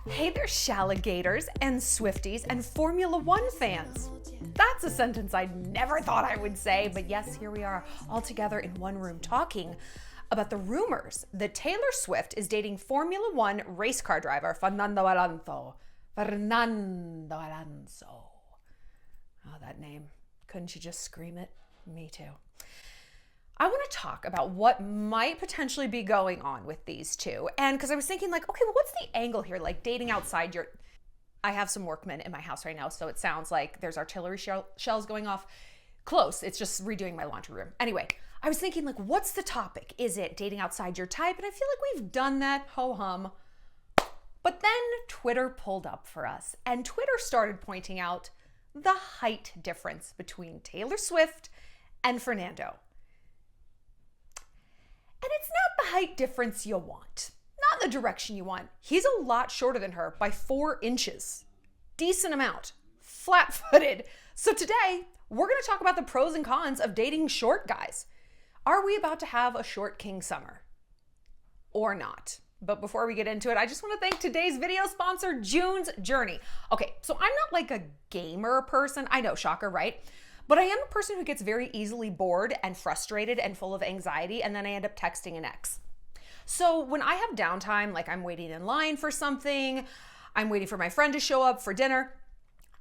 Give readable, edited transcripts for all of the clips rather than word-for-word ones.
Hey there, Shalligators and Swifties and Formula One fans. That's a sentence I never thought I would say, but yes, here we are, all together in one room talking about the rumors that Taylor Swift is dating Formula One race car driver Fernando Alonso. Fernando Alonso. Oh, that name. Couldn't you just scream it? Me too. I want to talk about what might potentially be going on with these two. And because I was thinking like, okay, well, what's the angle here? Like dating outside your... I have some workmen in my house right now, so it sounds like there's artillery shells going off. Close. It's just redoing my laundry room. Anyway, I was thinking like, what's the topic? Is it dating outside your type? And I feel like we've done that, ho-hum. But then Twitter pulled up for us, and Twitter started pointing out the height difference between Taylor Swift and Fernando. And it's not the height difference you want, not the direction you want. He's a lot shorter than her by 4 inches. Decent amount, flat-footed. So today, we're gonna talk about the pros and cons of dating short guys. Are we about to have a short king summer? Or not? But before we get into it, I just want to thank today's video sponsor, June's Journey. Okay, so I'm not like a gamer person. I know, shocker, right? But I am a person who gets very easily bored and frustrated and full of anxiety, and then I end up texting an ex. So when I have downtime, like I'm waiting in line for something, I'm waiting for my friend to show up for dinner,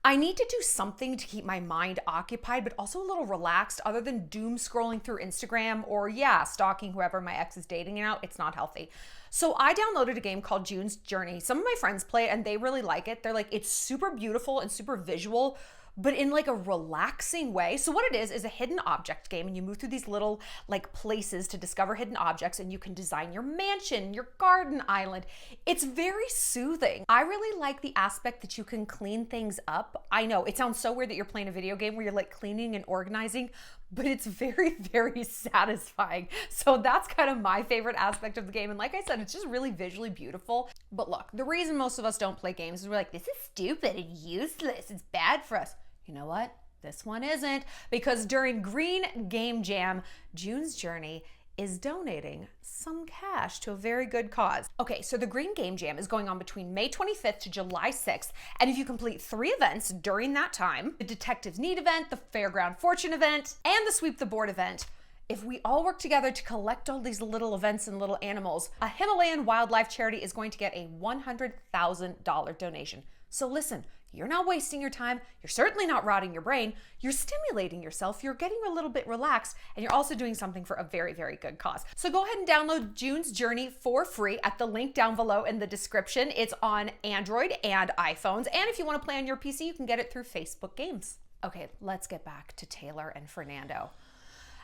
I need to do something to keep my mind occupied, but also a little relaxed other than doom scrolling through Instagram or stalking whoever my ex is dating out. It's not healthy. So I downloaded a game called June's Journey. Some of my friends play it and they really like it. They're like, it's super beautiful and super visual, but in like a relaxing way. So what it is a hidden object game, and you move through these little like places to discover hidden objects, and you can design your mansion, your garden island. It's very soothing. I really like the aspect that you can clean things up. I know it sounds so weird that you're playing a video game where you're like cleaning and organizing, but it's very, very satisfying. So that's kind of my favorite aspect of the game. And like I said, it's just really visually beautiful. But look, the reason most of us don't play games is we're like, this is stupid and useless. It's bad for us. You know what? This one isn't, because during Green Game Jam, June's Journey is donating some cash to a very good cause. Okay, so the Green Game Jam is going on between May 25th to July 6th, and if you complete 3 events during that time, the Detectives Need event, the Fairground Fortune event, and the Sweep the Board event, if we all work together to collect all these little events and little animals, a Himalayan wildlife charity is going to get a $100,000 donation. So listen, you're not wasting your time. You're certainly not rotting your brain. You're stimulating yourself. You're getting a little bit relaxed, and you're also doing something for a very, very good cause. So go ahead and download June's Journey for free at the link down below in the description. It's on Android and iPhones. And if you want to play on your PC, you can get it through Facebook Games. Okay, let's get back to Taylor and Fernando.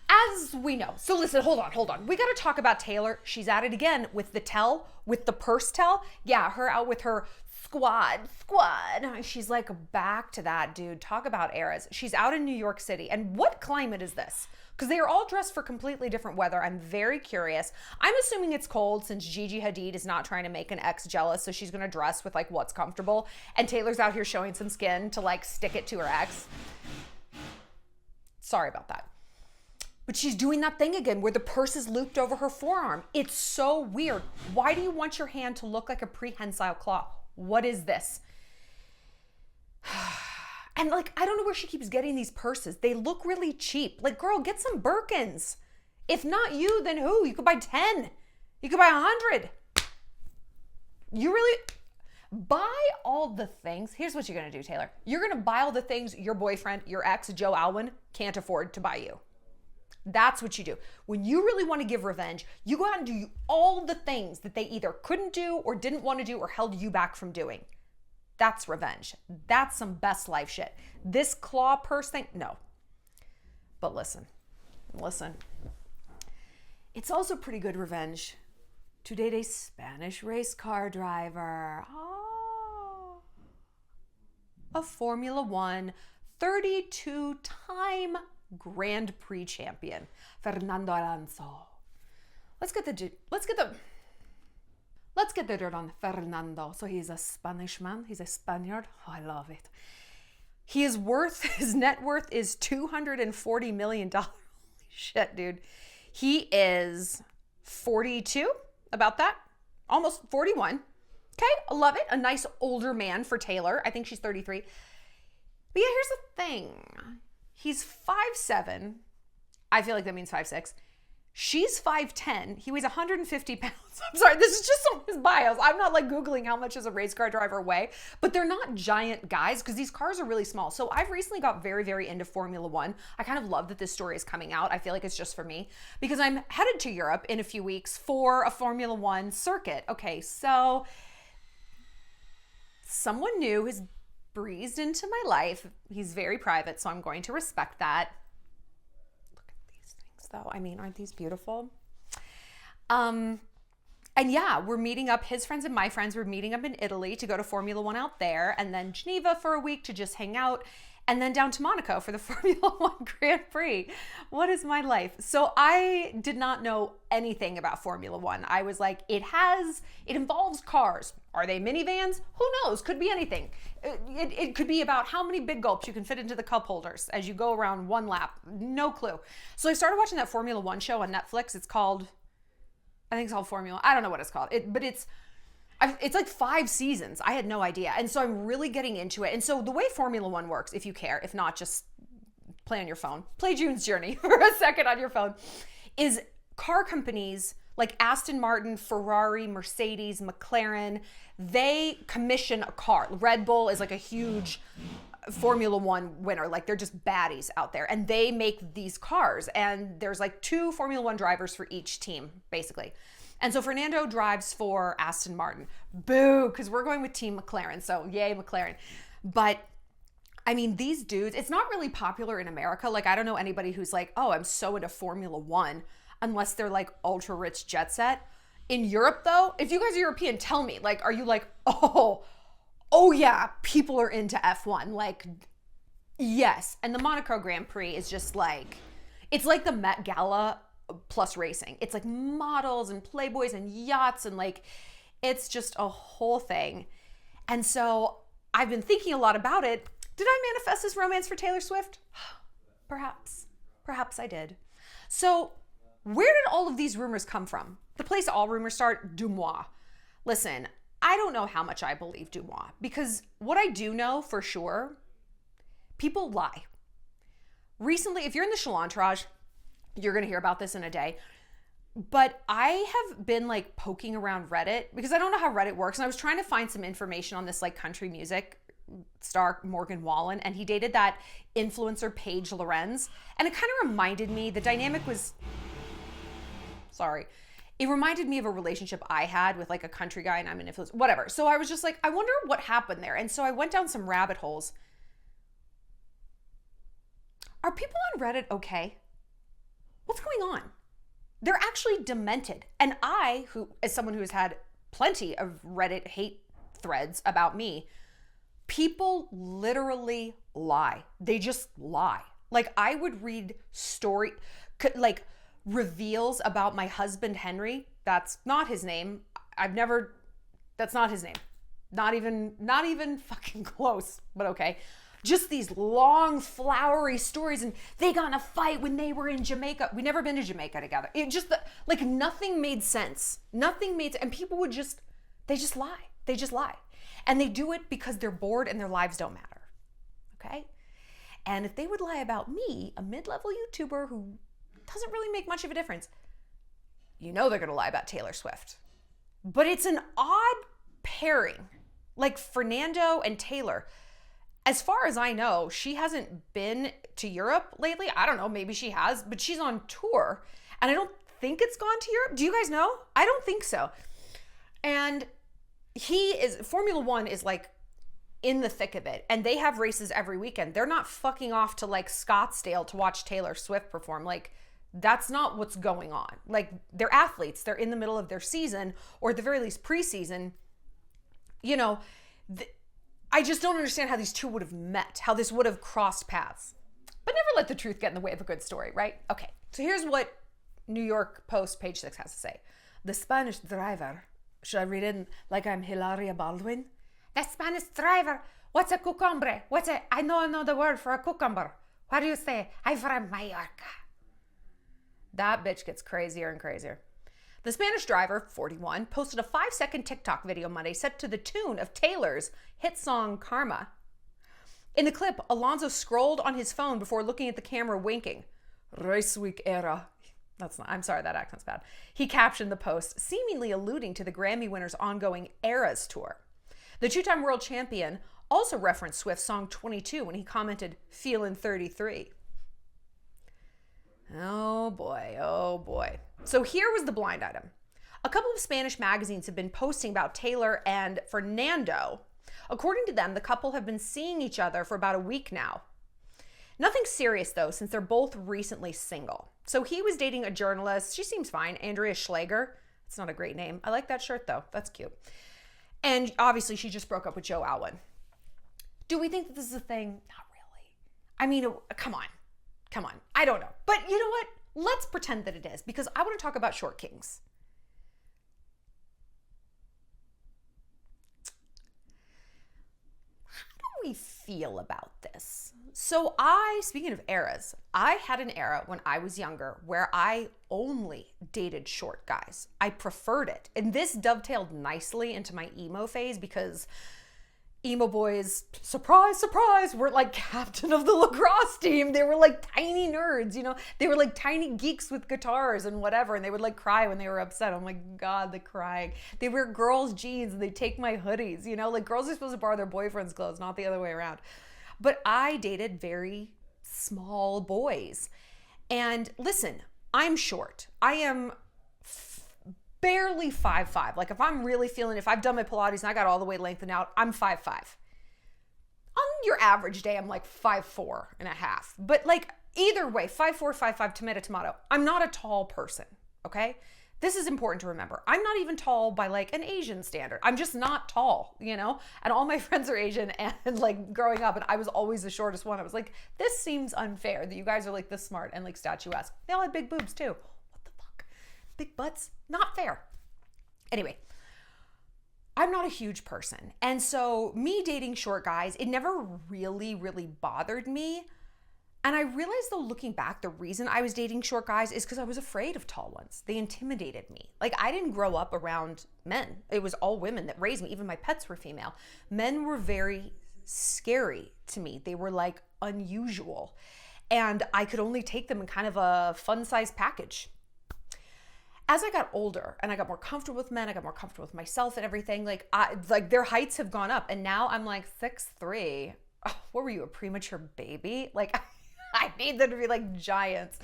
As we know, so listen, hold on. We got to talk about Taylor. She's at it again with the purse tell. Yeah, her out with her squad. She's like back to that, dude. Talk about eras. She's out in New York City. And what climate is this? Because they are all dressed for completely different weather. I'm very curious. I'm assuming it's cold since Gigi Hadid is not trying to make an ex jealous. So she's going to dress with like what's comfortable. And Taylor's out here showing some skin to like stick it to her ex. Sorry about that. But she's doing that thing again where the purse is looped over her forearm. It's so weird. Why do you want your hand to look like a prehensile claw? What is this? And like, I don't know where she keeps getting these purses. They look really cheap. Like, girl, get some Birkins. If not you, then who? You could buy 10. You could buy 100. You really... Buy all the things. Here's what you're going to do, Taylor. You're going to buy all the things your boyfriend, your ex, Joe Alwyn, can't afford to buy you. That's what you do. When you really want to give revenge, you go out and do all the things that they either couldn't do or didn't want to do or held you back from doing. That's revenge. That's some best life shit. This claw purse thing, no. But listen. It's also pretty good revenge to date a Spanish race car driver. A Formula One 32-time Grand Prix champion, Fernando Alonso. Let's get the dirt on Fernando. So he's a Spanish man. He's a Spaniard. Oh, I love it. His net worth is $240 million. Holy shit, dude. He is 42, about that. Almost 41. Okay, I love it. A nice older man for Taylor. I think she's 33. But yeah, here's the thing. He's 5'7". I feel like that means 5'6". She's 5'10". He weighs 150 pounds. I'm sorry, this is just on his bios. I'm not like Googling how much does a race car driver weigh, but they're not giant guys because these cars are really small. So I've recently got very, very into Formula One. I kind of love that this story is coming out. I feel like it's just for me because I'm headed to Europe in a few weeks for a Formula One circuit. Okay, so someone new has breezed into my life. He's very private, so I'm going to respect that. Though. I mean, aren't these beautiful? And yeah, we're meeting up, his friends and my friends were meeting up in Italy to go to Formula One out there, and then Geneva for a week to just hang out, and then down to Monaco for the Formula One Grand Prix. What is my life? So I did not know anything about Formula One. I was like, it involves cars. Are they minivans? Who knows? Could be anything. It could be about how many big gulps you can fit into the cup holders as you go around one lap. No clue. So I started watching that Formula One show on Netflix. I think it's called Formula. I don't know what it's called. But it's like 5 seasons. I had no idea. And so I'm really getting into it. And so the way Formula One works, if you care, if not, just play on your phone. Play June's Journey for a second on your phone. Is car companies like Aston Martin, Ferrari, Mercedes, McLaren, they commission a car. Red Bull is like a huge Formula One winner. Like they're just baddies out there. And they make these cars. And there's like 2 Formula One drivers for each team, basically. And so Fernando drives for Aston Martin. Boo, because we're going with Team McLaren. So yay, McLaren. But I mean, these dudes, it's not really popular in America. Like, I don't know anybody who's like, oh, I'm so into Formula One, unless they're like ultra rich jet set. In Europe though, if you guys are European, tell me, like, are you like, oh yeah, people are into F1. Like, yes. And the Monaco Grand Prix is just like, it's like the Met Gala plus racing. It's like models and playboys and yachts and like, it's just a whole thing. And so I've been thinking a lot about it. Did I manifest this romance for Taylor Swift? Perhaps I did. So where did all of these rumors come from? The place all rumors start, Dumois. Listen, I don't know how much I believe Dumois because what I do know for sure, people lie. Recently, if you're in the Shallon entourage, you're going to hear about this in a day. But I have been like poking around Reddit because I don't know how Reddit works. And I was trying to find some information on this like country music star Morgan Wallen. And he dated that influencer Paige Lorenz. And it kind of reminded me, the dynamic was, it reminded me of a relationship I had with like a country guy and I'm an influencer, whatever. So I was just like, I wonder what happened there. And so I went down some rabbit holes. Are people on Reddit okay? What's going on? They're actually demented. And I, who, as someone who has had plenty of Reddit hate threads about me, people literally lie. They just lie. Like I would read like reveals about my husband, Henry. That's not his name. That's not his name. Not even fucking close, but okay. Just these long, flowery stories, and they got in a fight when they were in Jamaica. We'd never been to Jamaica together. It just, like, nothing made sense. And people would they just lie. They just lie. And they do it because they're bored and their lives don't matter, okay? And if they would lie about me, a mid-level YouTuber who doesn't really make much of a difference, you know they're gonna lie about Taylor Swift. But it's an odd pairing, like Fernando and Taylor. As far as I know, she hasn't been to Europe lately. I don't know, maybe she has, but she's on tour. And I don't think it's gone to Europe. Do you guys know? I don't think so. And Formula One is like in the thick of it. And they have races every weekend. They're not fucking off to like Scottsdale to watch Taylor Swift perform. Like, that's not what's going on. Like, they're athletes. They're in the middle of their season, or at the very least preseason. You know, I just don't understand how these two would have met, how this would have crossed paths. But never let the truth get in the way of a good story, right? Okay, so here's what New York Post page 6 has to say. The Spanish driver, should I read it like I'm Hailey Baldwin? The Spanish driver, what's a cucumber? I know the word for a cucumber. What do you say? I'm from Mallorca. That bitch gets crazier and crazier. The Spanish driver, 41, posted a 5-second TikTok video Monday set to the tune of Taylor's hit song Karma. In the clip, Alonso scrolled on his phone before looking at the camera winking. Race week era. I'm sorry, that accent's bad. He captioned the post, seemingly alluding to the Grammy winner's ongoing Eras tour. The two-time world champion also referenced Swift's song 22 when he commented, "Feelin' 33." Oh boy, oh boy. So here was the blind item. A couple of Spanish magazines have been posting about Taylor and Fernando. According to them, the couple have been seeing each other for about a week now. Nothing serious though, since they're both recently single. So he was dating a journalist. She seems fine. Andrea Schlager. It's not a great name. I like that shirt though. That's cute. And obviously she just broke up with Joe Alwyn. Do we think that this is a thing? Not really. I mean, come on. Come on. I don't know. But you know what? Let's pretend that it is, because I want to talk about short kings. How do we feel about this? So speaking of eras, I had an era when I was younger where I only dated short guys. I preferred it. And this dovetailed nicely into my emo phase because emo boys, surprise, surprise, were like captain of the lacrosse team. They were like tiny nerds, you know? They were like tiny geeks with guitars and whatever, and they would like cry when they were upset. Oh my God, the crying. They wear girls' jeans and they take my hoodies, you know? Like girls are supposed to borrow their boyfriend's clothes, not the other way around. But I dated very small boys. And listen, I'm short. I am barely 5'5". Like if I've done my Pilates and I got all the way lengthened out, I'm 5'5". On your average day, I'm like 5'4" and a half. But like either way, 5'4", 5'5", tomato, tomato. I'm not a tall person, okay? This is important to remember. I'm not even tall by like an Asian standard. I'm just not tall, you know? And all my friends are Asian, and like growing up, and I was always the shortest one. I was like, this seems unfair that you guys are like this smart and like statuesque. They all had big boobs too. What the fuck? Big butts? Not fair. Anyway, I'm not a huge person. And so me dating short guys, it never really, really bothered me. And I realized though, looking back, the reason I was dating short guys is because I was afraid of tall ones. They intimidated me. Like I didn't grow up around men. It was all women that raised me. Even my pets were female. Men were very scary to me. They were like unusual. And I could only take them in kind of a fun size package. As I got older and I got more comfortable with men, I got more comfortable with myself and everything, like their heights have gone up. And now I'm like 6'3". Oh, what were you, a premature baby? Like I need them to be like giants.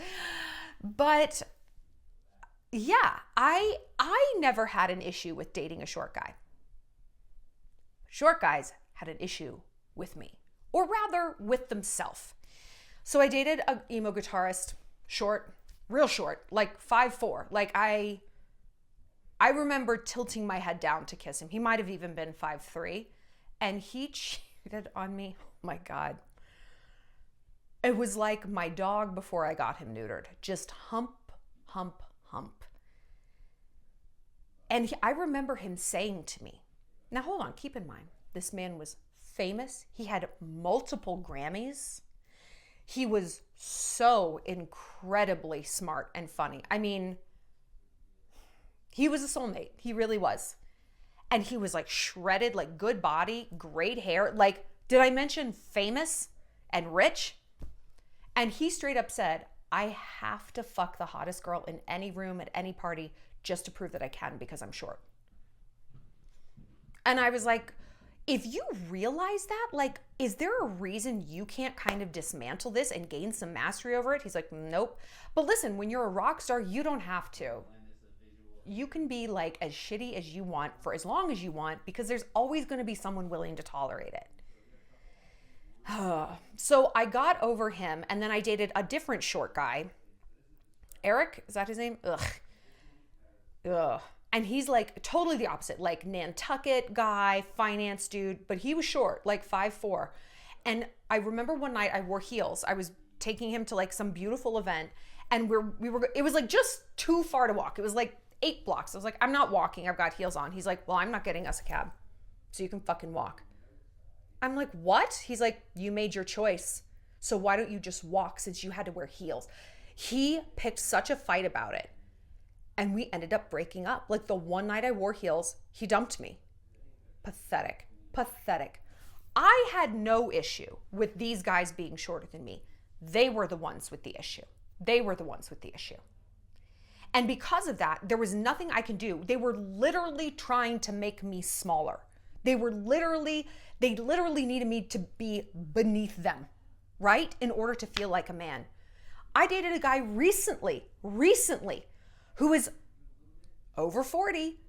But yeah, I never had an issue with dating a short guy. Short guys had an issue with me, or rather with themselves. So I dated an emo guitarist, short, real short, like 5'4". Like I remember tilting my head down to kiss him. He might have even been 5'3", and he cheated on me. Oh my God. It was like my dog before I got him neutered. Just hump, hump, hump. And I remember him saying to me, now hold on, keep in mind, this man was famous. He had multiple Grammys. He was so incredibly smart and funny. I mean, he was a soulmate. He really was. And he was like shredded, like good body, great hair. Like, did I mention famous and rich? And he straight up said, I have to fuck the hottest girl in any room at any party just to prove that I can because I'm short. And I was like, if you realize that, like, is there a reason you can't kind of dismantle this and gain some mastery over it? He's like, nope. But listen, when you're a rock star, you don't have to. You can be like as shitty as you want for as long as you want, because there's always going to be someone willing to tolerate it. So I got over him, and then I dated a different short guy. Eric, is that his name? Ugh. And he's like totally the opposite, like Nantucket guy, finance dude, but he was short, like 5'4". And I remember one night I wore heels. I was taking him to like some beautiful event, and it was like just too far to walk. It was like 8 blocks. I was like, I'm not walking. I've got heels on. He's like, well, I'm not getting us a cab, so you can fucking walk. I'm like, what? He's like, you made your choice, so why don't you just walk since you had to wear heels? He picked such a fight about it. And we ended up breaking up. Like the one night I wore heels, he dumped me. Pathetic, pathetic. I had no issue with these guys being shorter than me. They were the ones with the issue. They were the ones with the issue. And because of that, there was nothing I can do. They were literally trying to make me smaller. They literally needed me to be beneath them, right? In order to feel like a man. I dated a guy recently, who is over 40,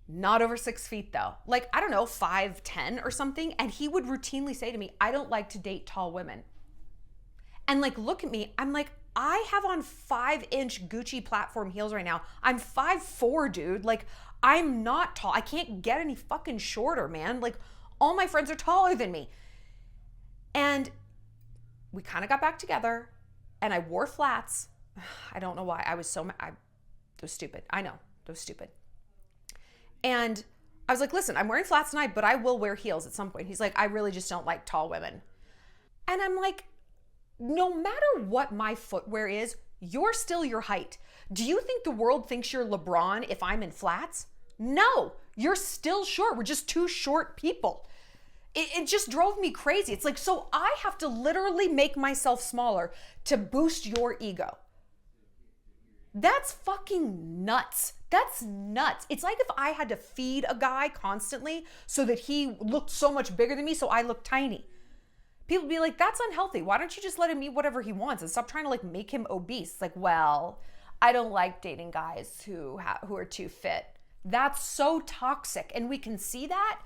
not over 6 feet though. Like, I don't know, 5'10" or something. And he would routinely say to me, I don't like to date tall women. And like, look at me, I'm like, I have on 5-inch Gucci platform heels right now. I'm 5'4", dude. Like, I'm not tall. I can't get any fucking shorter, man. Like, all my friends are taller than me. And we kind of got back together and I wore flats. I don't know why. I was stupid. I know, it was stupid. And I was like, listen, I'm wearing flats tonight, but I will wear heels at some point. He's like, I really just don't like tall women. And I'm like, no matter what my footwear is, you're still your height. Do you think the world thinks you're LeBron if I'm in flats? No, you're still short. We're just two short people. It just drove me crazy. It's like, so I have to literally make myself smaller to boost your ego. That's fucking nuts. That's nuts. It's like if I had to feed a guy constantly so that he looked so much bigger than me so I looked tiny. People be like, that's unhealthy. Why don't you just let him eat whatever he wants and stop trying to like make him obese? It's like, well, I don't like dating guys who are too fit. That's so toxic. And we can see that.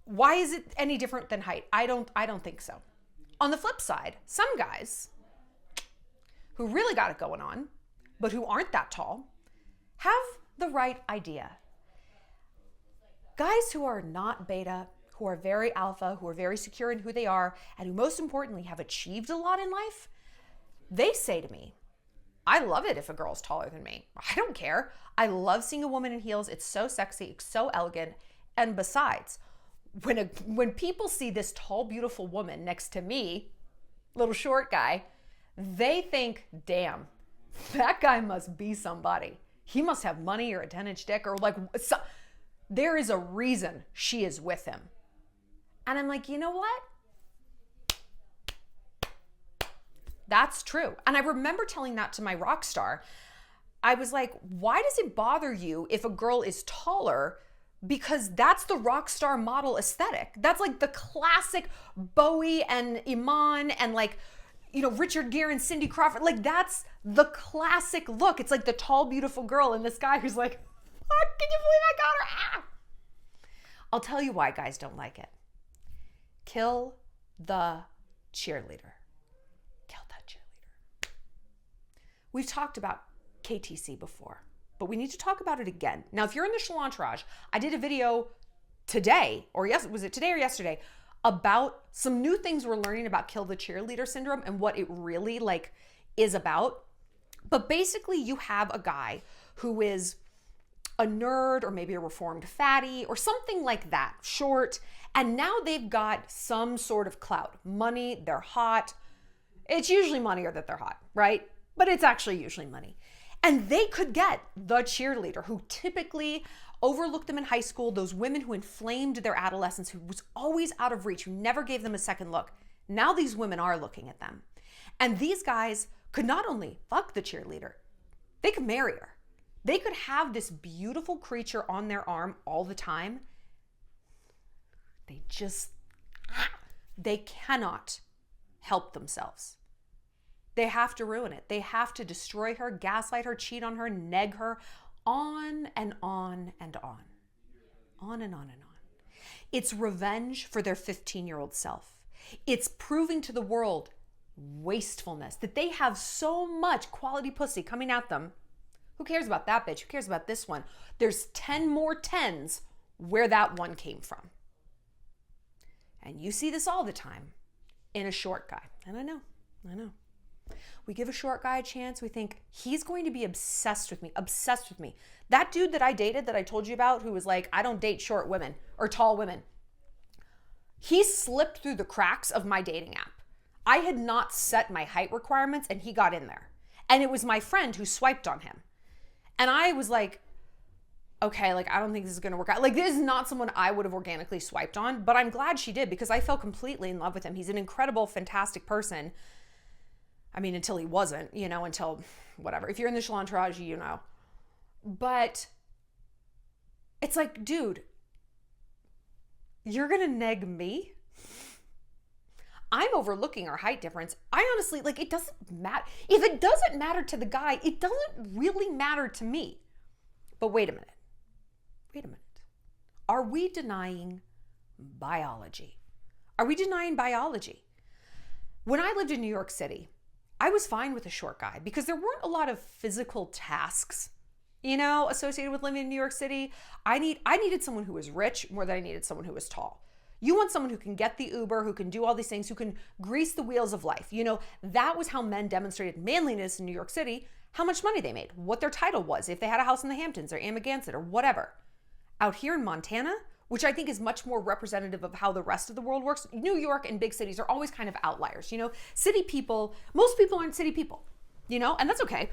Why is it any different than height? I don't think so. On the flip side, some guys who really got it going on, but who aren't that tall, have the right idea. Guys who are not beta, who are very alpha, who are very secure in who they are, and who most importantly have achieved a lot in life, they say to me, I love it if a girl's taller than me. I don't care. I love seeing a woman in heels. It's so sexy, it's so elegant. And besides, when people see this tall, beautiful woman next to me, little short guy, they think, damn, that guy must be somebody. He must have money or a 10-inch dick or like, there is a reason she is with him. And I'm like, you know what? That's true. And I remember telling that to my rock star. I was like, why does it bother you if a girl is taller? Because that's the rock star model aesthetic. That's like the classic Bowie and Iman and like, you know, Richard Gere and Cindy Crawford. Like that's the classic look. It's like the tall, beautiful girl and this guy who's like, fuck, can you believe I got her? Ah! I'll tell you why guys don't like it. Kill the cheerleader. Kill that cheerleader. We've talked about KTC before, but we need to talk about it again. Now, if you're in the Shallon entourage, I did a video today, or yes, was it today or yesterday, about some new things we're learning about kill the cheerleader syndrome and what it really like is about. But basically you have a guy who is a nerd or maybe a reformed fatty or something like that, short, and now they've got some sort of clout, money, they're hot. It's usually money or that they're hot, right? But it's actually usually money. And they could get the cheerleader who typically overlooked them in high school, those women who inflamed their adolescence, who was always out of reach, who never gave them a second look. Now these women are looking at them. And these guys could not only fuck the cheerleader, they could marry her. They could have this beautiful creature on their arm all the time. They cannot help themselves. They have to ruin it. They have to destroy her, gaslight her, cheat on her, neg her, on and on and on. On and on and on. It's revenge for their 15-year-old self. It's proving to the world wastefulness, that they have so much quality pussy coming at them. Who cares about that bitch? Who cares about this one? There's 10 more 10s where that one came from. And you see this all the time in a short guy. And I know. We give a short guy a chance. We think he's going to be obsessed with me. That dude that I dated that I told you about who was like, I don't date short women or tall women. He slipped through the cracks of my dating app. I had not set my height requirements and he got in there. And it was my friend who swiped on him. And I was like, okay, like, I don't think this is going to work out. Like, this is not someone I would have organically swiped on, but I'm glad she did because I fell completely in love with him. He's an incredible, fantastic person. I mean, until he wasn't, until whatever. If you're in the Shallon entourage, you know. But it's like, dude, you're going to neg me? I'm overlooking our height difference. I honestly, like, it doesn't matter. If it doesn't matter to the guy, it doesn't really matter to me. But wait a minute. Are we denying biology? Are we denying biology? When I lived in New York City, I was fine with a short guy because there weren't a lot of physical tasks, associated with living in New York City. I needed someone who was rich more than I needed someone who was tall. You want someone who can get the Uber, who can do all these things, who can grease the wheels of life. That was how men demonstrated manliness in New York City, how much money they made, what their title was, if they had a house in the Hamptons or Amagansett or whatever. Out here in Montana, which I think is much more representative of how the rest of the world works, New York and big cities are always kind of outliers. City people, most people aren't city people, and that's okay.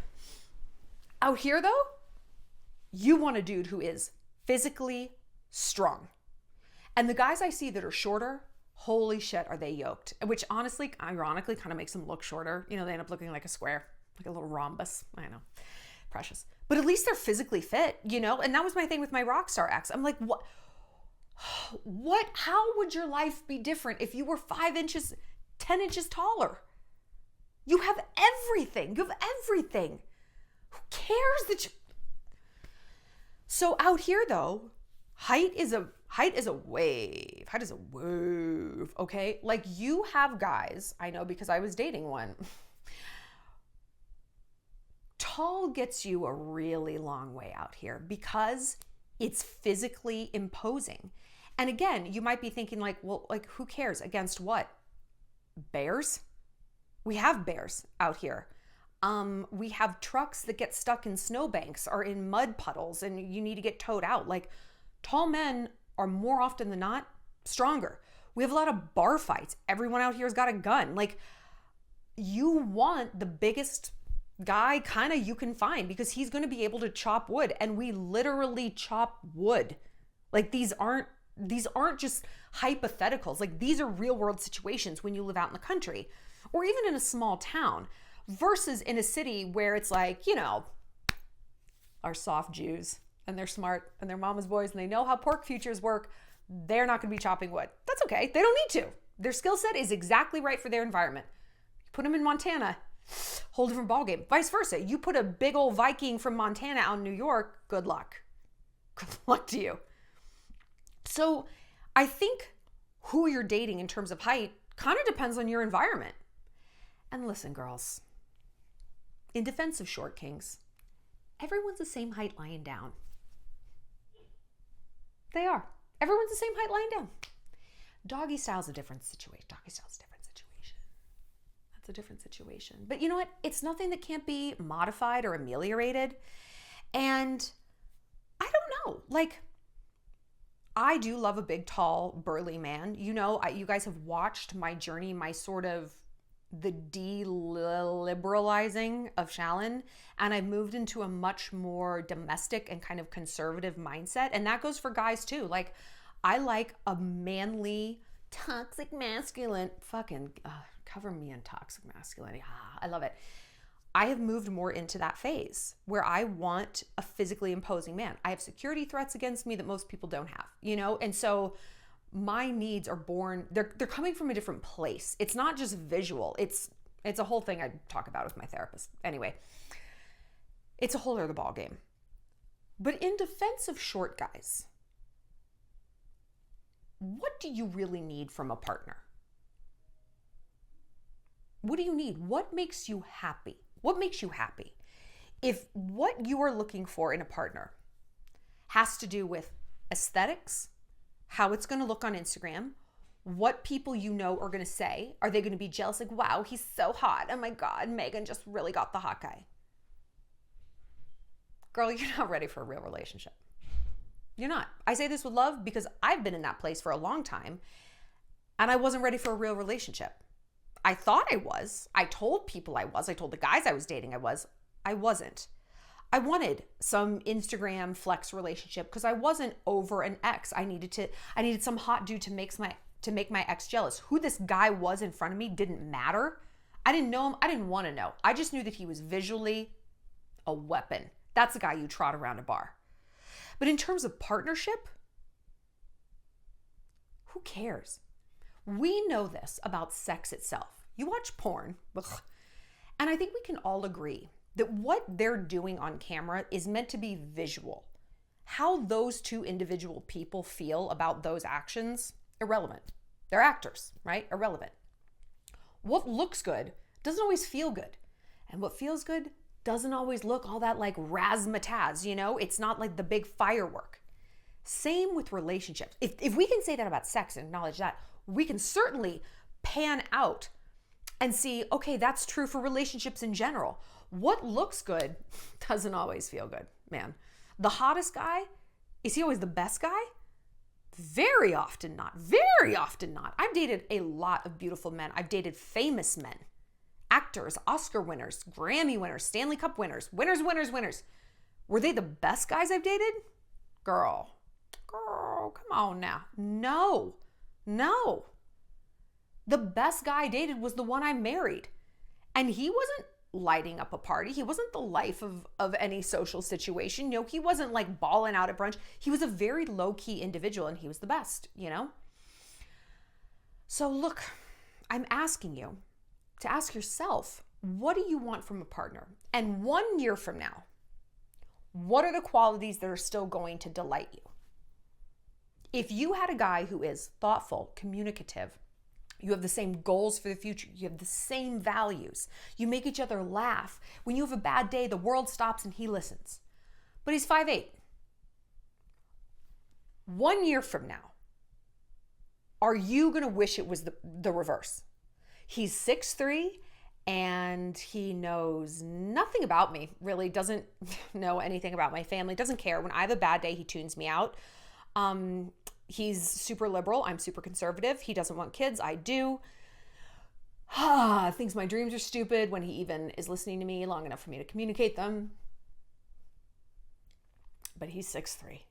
Out here though, you want a dude who is physically strong. And the guys I see that are shorter, holy shit, are they yoked? Which honestly, ironically, kind of makes them look shorter. They end up looking like a square, like a little rhombus. I know, precious. But at least they're physically fit, And that was my thing with my rock star ex. I'm like, how would your life be different if you were 5 inches, 10 inches taller? You have everything. Who cares that you... So out here though, height is a wave. Height is a wave, okay? Like, you have guys, I know because I was dating one. Tall gets you a really long way out here because it's physically imposing. And again, you might be thinking like, well, like, who cares? Against what? Bears? We have bears out here. We have trucks that get stuck in snowbanks or in mud puddles and you need to get towed out. Like, tall men are more often than not stronger. We have a lot of bar fights. Everyone out here has got a gun. Like, you want the biggest guy kind of you can find because he's going to be able to chop wood, and we literally chop wood. Like, these aren't just hypotheticals. Like, these are real world situations when you live out in the country or even in a small town versus in a city where it's like, our soft Jews and they're smart and they're mama's boys and they know how pork futures work. They're not going to be chopping wood. That's okay. They don't need to. Their skill set is exactly right for their environment. You put them in Montana, whole different ballgame. Vice versa. You put a big old Viking from Montana out in New York, good luck. Good luck to you. So I think who you're dating in terms of height kind of depends on your environment. And listen, girls, in defense of short kings, everyone's the same height lying down. They are. Everyone's the same height lying down. Doggy style's a different situation. That's a different situation. But you know what? It's nothing that can't be modified or ameliorated. And I don't know. Like, I do love a big, tall, burly man. You guys have watched my journey, my sort of the deliberalizing of Shallon, and I've moved into a much more domestic and kind of conservative mindset. And that goes for guys too. Like, I like a manly, toxic masculine, cover me in toxic masculinity. I love it. I have moved more into that phase where I want a physically imposing man. I have security threats against me that most people don't have, And so my needs are born, they're coming from a different place. It's not just visual. It's a whole thing I talk about with my therapist. Anyway, it's a whole other ballgame. But in defense of short guys, what do you really need from a partner? What do you need? What makes you happy? What makes you happy? If what you are looking for in a partner has to do with aesthetics, how it's going to look on Instagram, what people are going to say, are they going to be jealous? Like, wow, he's so hot. Oh my God, Megan just really got the hot guy. Girl, you're not ready for a real relationship. You're not. I say this with love because I've been in that place for a long time and I wasn't ready for a real relationship. I thought I was. I told people I was. I told the guys I was dating I was. I wasn't. I wanted some Instagram flex relationship because I wasn't over an ex. I needed some hot dude to make my ex jealous. Who this guy was in front of me didn't matter. I didn't know him. I didn't want to know. I just knew that he was visually a weapon. That's the guy you trot around a bar. But in terms of partnership, who cares? We know this about sex itself. You watch porn, and I think we can all agree that what they're doing on camera is meant to be visual. How those two individual people feel about those actions, irrelevant. They're actors, right? Irrelevant. What looks good doesn't always feel good. And what feels good doesn't always look all that like razzmatazz, you know? It's not like the big firework. Same with relationships. If we can say that about sex and acknowledge that, we can certainly pan out and see, okay, that's true for relationships in general. What looks good doesn't always feel good, man. The hottest guy, is he always the best guy? Very often not. Very often not. I've dated a lot of beautiful men. I've dated famous men, actors, Oscar winners, Grammy winners, Stanley Cup winners, winners. Were they the best guys I've dated? Girl, come on now. No. The best guy I dated was the one I married. And he wasn't lighting up a party. He wasn't the life of any social situation. You know, he wasn't like balling out at brunch. He was a very low-key individual and he was the best, you know? So look, I'm asking you to ask yourself, what do you want from a partner? And 1 year from now, what are the qualities that are still going to delight you? If you had a guy who is thoughtful, communicative, you have the same goals for the future, you have the same values, you make each other laugh. When you have a bad day, the world stops and he listens. But he's 5'8". 1 year from now, are you gonna wish it was the reverse? He's 6'3", and he knows nothing about me, really doesn't know anything about my family, doesn't care. When I have a bad day, he tunes me out. He's super liberal. I'm super conservative. He doesn't want kids. I do. Thinks my dreams are stupid when he even is listening to me long enough for me to communicate them. But he's 6'3".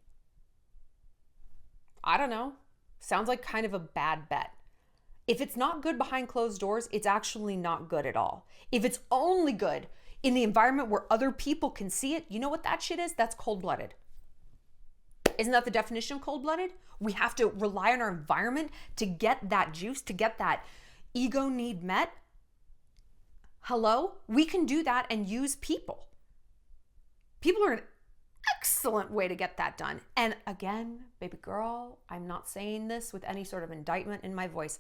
I don't know. Sounds like kind of a bad bet. If it's not good behind closed doors, it's actually not good at all. If it's only good in the environment where other people can see it, you know what that shit is? That's cold-blooded. Isn't that the definition of cold-blooded? We have to rely on our environment to get that juice, to get that ego need met. Hello? We can do that and use people. People are an excellent way to get that done. And again, baby girl, I'm not saying this with any sort of indictment in my voice.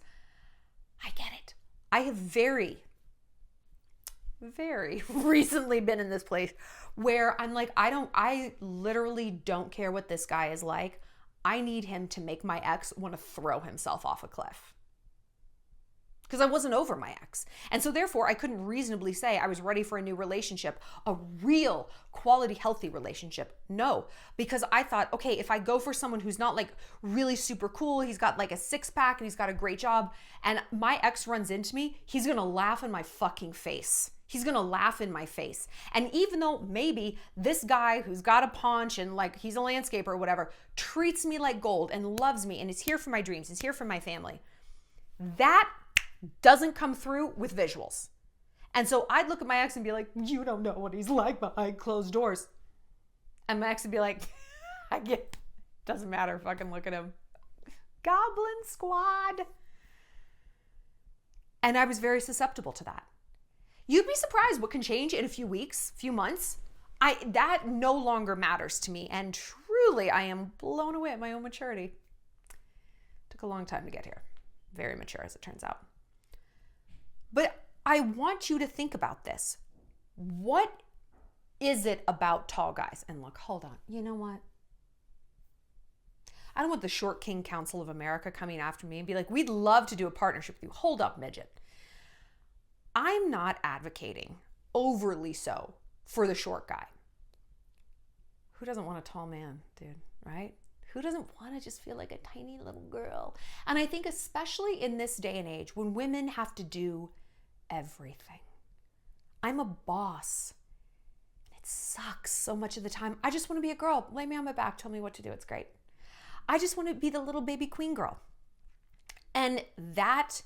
I get it. I have very recently been in this place where I'm like, I literally don't care what this guy is like. I need him to make my ex want to throw himself off a cliff. Because I wasn't over my ex. And so therefore, I couldn't reasonably say I was ready for a new relationship, a real quality, healthy relationship. No, because I thought, okay, if I go for someone who's not like really super cool, he's got like a six-pack and he's got a great job, and my ex runs into me, he's gonna laugh in my fucking face. He's gonna laugh in my face. And even though maybe this guy who's got a paunch and like he's a landscaper or whatever, treats me like gold and loves me and is here for my dreams, is here for my family, that doesn't come through with visuals. And so I'd look at my ex and be like, you don't know what he's like behind closed doors. And my ex would be like, I get, doesn't matter, fucking look at him. Goblin squad. And I was very susceptible to that. You'd be surprised what can change in a few weeks, few months. That no longer matters to me. And truly, I am blown away at my own maturity. Took a long time to get here. Very mature, as it turns out. But I want you to think about this. What is it about tall guys? And look, hold on. You know what? I don't want the Short King Council of America coming after me and be like, we'd love to do a partnership with you. Hold up, midget. I'm not advocating overly so for the short guy. Who doesn't want a tall man, dude, right? Who doesn't want to just feel like a tiny little girl? And I think especially in this day and age when women have to do everything. I'm a boss. It sucks so much of the time. I just want to be a girl. Lay me on my back. Tell me what to do. It's great. I just want to be the little baby queen girl. And that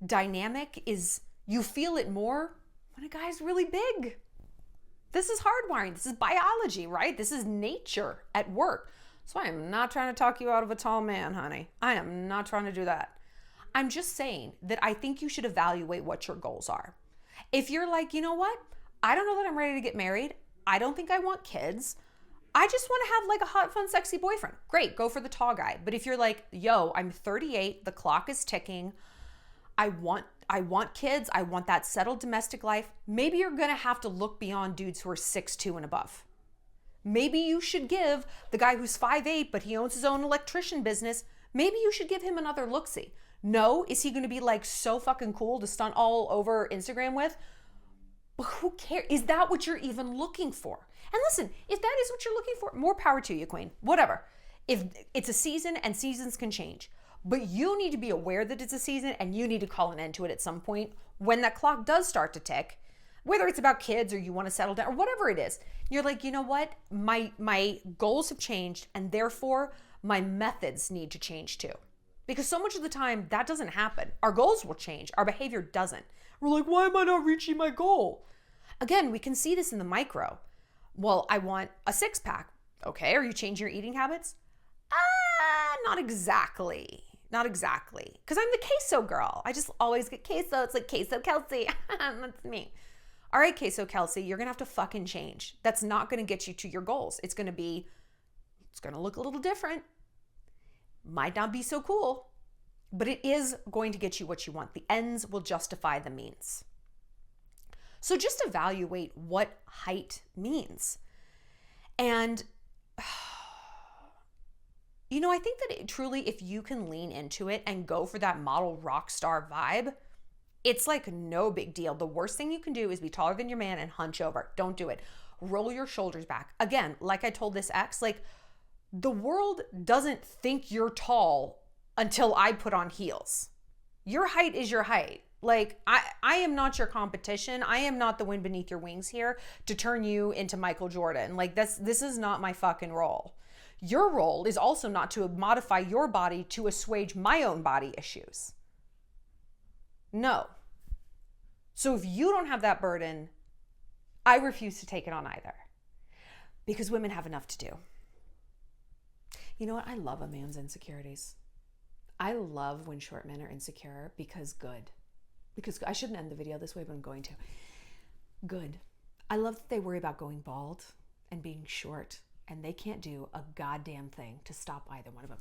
dynamic is, you feel it more when a guy's really big. This is hardwiring. This is biology, right? This is nature at work. So I am not trying to talk you out of a tall man, honey. I am not trying to do that. I'm just saying that I think you should evaluate what your goals are. If you're like, you know what? I don't know that I'm ready to get married. I don't think I want kids. I just want to have like a hot, fun, sexy boyfriend. Great, go for the tall guy. But if you're like, yo, I'm 38, the clock is ticking. I want kids. I want that settled domestic life. Maybe you're going to have to look beyond dudes who are 6'2" and above. Maybe you should give the guy who's 5'8", but he owns his own electrician business. Maybe you should give him another look-see. No, is he going to be like so fucking cool to stunt all over Instagram with? But who cares? Is that what you're even looking for? And listen, if that is what you're looking for, more power to you, queen. Whatever. If it's a season and seasons can change, but you need to be aware that it's a season and you need to call an end to it at some point when that clock does start to tick, whether it's about kids or you want to settle down or whatever it is. You're like, you know what? My goals have changed and therefore my methods need to change too. Because so much of the time that doesn't happen. Our goals will change. Our behavior doesn't. We're like, why am I not reaching my goal? Again, we can see this in the micro. Well, I want a 6-pack. Okay, are you changing your eating habits? Not exactly. Not exactly. Because I'm the queso girl. I just always get queso. It's like queso Kelsey. That's me. All right, queso Kelsey, you're going to have to fucking change. That's not going to get you to your goals. It's going to look a little different. Might not be so cool, but it is going to get you what you want. The ends will justify the means. So just evaluate what height means. And, you know, I think that truly, if you can lean into it and go for that model rock star vibe, it's like no big deal. The worst thing you can do is be taller than your man and hunch over. Don't do it. Roll your shoulders back. Again, like I told this ex, like, the world doesn't think you're tall until I put on heels. Your height is your height. Like, I am not your competition. I am not the wind beneath your wings here to turn you into Michael Jordan. Like, this is not my fucking role. Your role is also not to modify your body to assuage my own body issues. No. So if you don't have that burden, I refuse to take it on either. Because women have enough to do. You know what? I love a man's insecurities. I love when short men are insecure because I shouldn't end the video this way, but I'm going to. Good. I love that they worry about going bald and being short, and they can't do a goddamn thing to stop either one of them.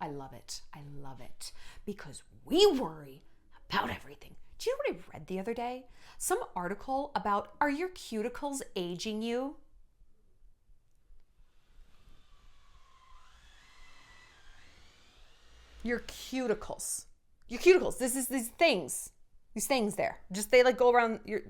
I love it. I love it. Because we worry about everything. Do you know what I read the other day? Some article about, are your cuticles aging you? Your cuticles. Your cuticles. This is these things there. Just, they like go around your...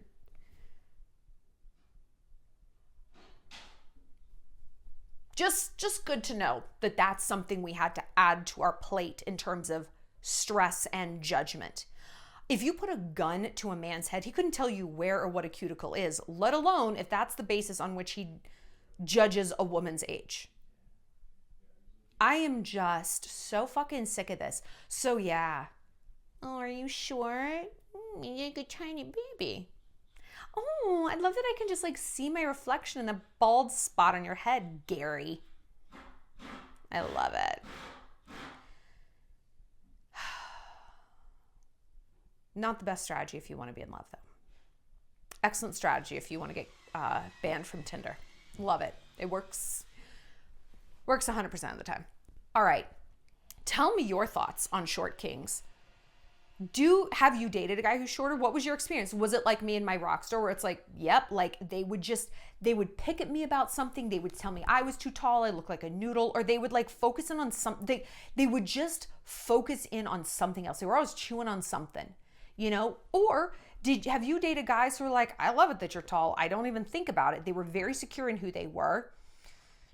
Just good to know that that's something we had to add to our plate in terms of stress and judgment. If you put a gun to a man's head, he couldn't tell you where or what a cuticle is, let alone if that's the basis on which he judges a woman's age. I am just so fucking sick of this. So yeah. Oh, are you short? You're like a tiny baby. Oh, I love that I can just like see my reflection in the bald spot on your head, Gary. I love it. Not the best strategy if you want to be in love, though. Excellent strategy if you want to get banned from Tinder. Love it. It works 100% of the time. All right. Tell me your thoughts on short kings. Have you dated a guy who's shorter? What was your experience? Was it like me and my rock star where it's like, yep, like they would pick at me about something. They would tell me I was too tall. I look like a noodle, or they would like focus in on something. They would just focus in on something else. They were always chewing on something, you know? Or have you dated guys who are like, I love it that you're tall. I don't even think about it. They were very secure in who they were.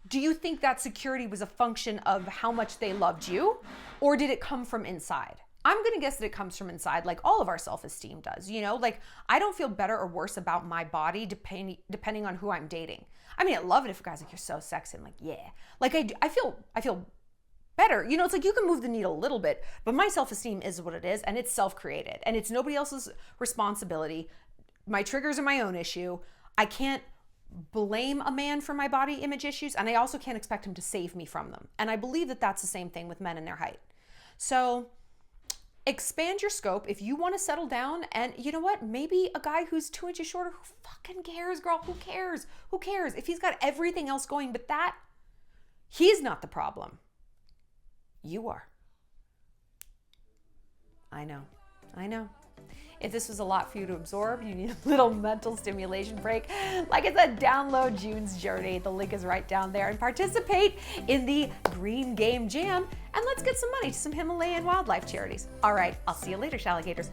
Do you think that security was a function of how much they loved you, or did it come from inside? I'm going to guess that it comes from inside, like all of our self-esteem does, you know? Like, I don't feel better or worse about my body depending on who I'm dating. I mean, I love it if a guy's like, you're so sexy. I'm like, yeah. Like I feel better. You know, it's like you can move the needle a little bit, but my self-esteem is what it is, and it's self-created, and it's nobody else's responsibility. My triggers are my own issue. I can't blame a man for my body image issues, and I also can't expect him to save me from them. And I believe that that's the same thing with men and their height. So expand your scope if you want to settle down. And you know what? Maybe a guy who's 2 inches shorter, who fucking cares, girl? Who cares? Who cares? If he's got everything else going but that, he's not the problem. You are. I know. If this was a lot for you to absorb, you need a little mental stimulation break. Like I said, download June's Journey. The link is right down there, and participate in the Green Game Jam. And let's get some money to some Himalayan wildlife charities. All right, I'll see you later, Shalligators.